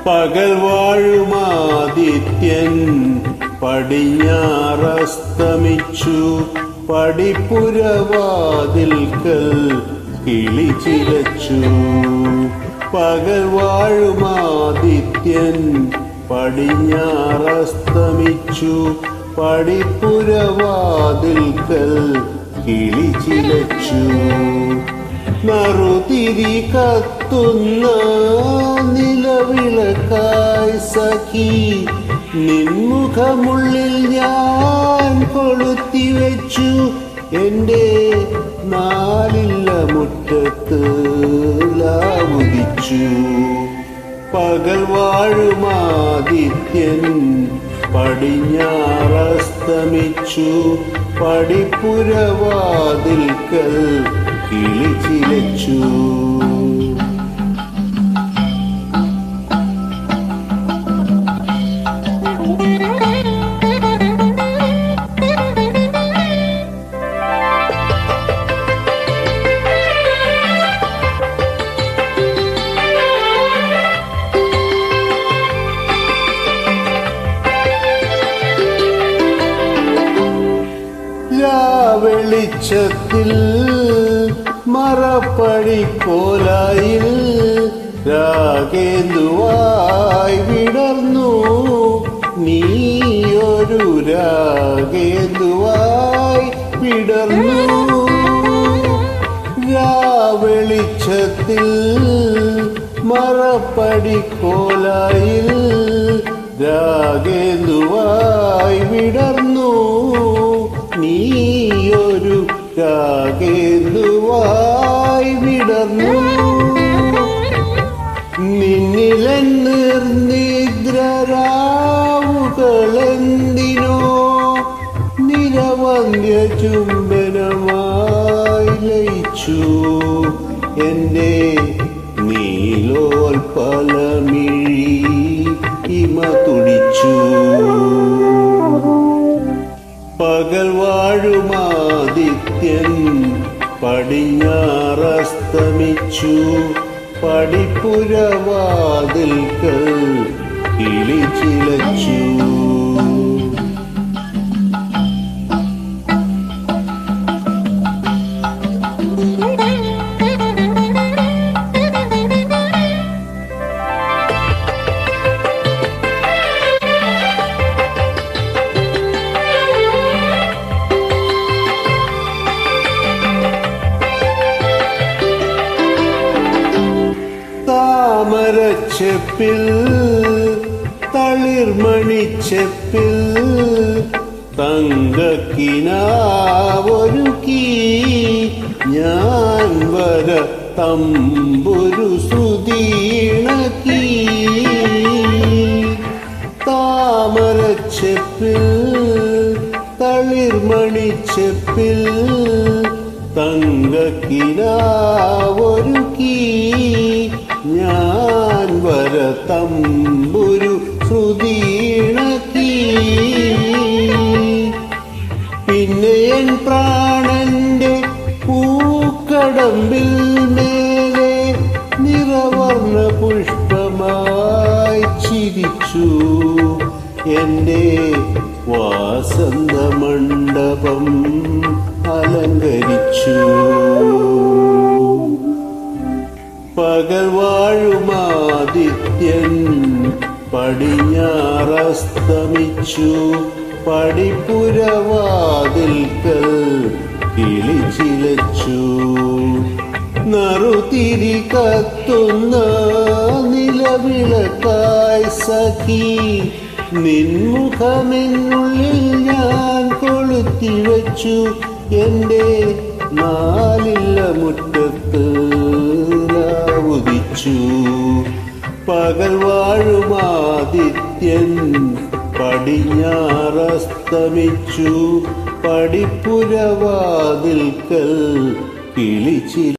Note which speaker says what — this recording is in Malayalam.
Speaker 1: പകൽ വാഴുമാദിത്യൻ പടിഞ്ഞാറസ്തമിച്ചു. പടിപ്പുരവാതിൽക്കൽ കിളി ചിലച്ചു. പകൽ വാഴുമാദിത്യൻ പടിഞ്ഞാറസ്തമിച്ചു. പടിപ്പുരവാതിൽക്കൽ കിളി ചിലച്ചു. നറുതിരി കത്തുന്ന നിലവിളക്കായി സഖി നിൻമുഖമുള്ളിൽ ഞാൻ കൊളുത്തിവെച്ചു. എൻ്റെ നാലില്ല മുറ്റത്ത് ലാവുദിച്ചു. പകൽ വാഴുമാദിത്യൻ പടിഞ്ഞാറസ്തമിച്ചു. പടിപ്പുരവാതിൽക്കൽ കിളി ചിലച്ചു. വെളിച്ചത്തിൽ മറപ്പടിക്കോലായിൽ രാഗേന്ദുവായി വിടർന്നു. നീയൊരു രാഗേന്ദുവായി വിടർന്നു. വെളിച്ചത്തിൽ മറപ്പടിക്കോലായിൽ രാഗേന്ദുവായി വിടർന്നു. നീയൊരു രാഗേന്ദുവായി വിടർന്നു. നിന്നിലൻ നിർനിദ്രരാവുകളെന്തിനോ നിരവന്യ ചുംബനമായി ലയിച്ചു. എൻ്റെ നീലോൽപലമിഴി ഇമ തുടിച്ചു. പകൽ വാഴുമാദിത്യൻ പടിഞ്ഞാറസ്തമിച്ചു. പടിപ്പുരവാതിൽക്കൽ കിളി ചിലച്ചു. താമരച്ചെപ്പിൽ തളിർമണിച്ചെപ്പിൽ തങ്കക്കിനാവൊരുക്കി ഞാൻ വര തമ്പുരു ശ്രുതിയിണക്കി. താമരച്ചെപ്പിൽ തളിർമണിച്ചെപ്പിൽ തങ്കക്കിനാവൊരുക്കി ഞാൻ വര തമ്പുരു ശ്രുതിയിണക്കി. പിന്നെ എൻ പ്രാണന്റെ പൂക്കടമ്പിൽ മേലെ നിറവർണ്ണ പുഷ്പമായി ചിരിച്ചു. എൻ്റെ വാസന്ത മണ്ഡപം അലങ്കരിച്ചു. പകൽ വാഴുമാദിത്യൻ പടിഞ്ഞാറസ്തമിച്ചു. പടിപ്പുരവാതിൽക്കൽ കിളി ചിലച്ചു. നറുതിരി കത്തുന്ന നിലവിളക്കായി സഖി നിൻമുഖമെന്നുള്ളിൽ ഞാൻ കൊളുത്തിവെച്ചു. എൻ്റെ നാലില്ല മുറ്റത്ത് ലാവുദിച്ചു. പകൽ വാഴുമാദിത്യൻ പടിഞ്ഞാറസ്തമിച്ചു. പടിപ്പുരവാതിൽക്കൽ കിളി ചിലച്ചു.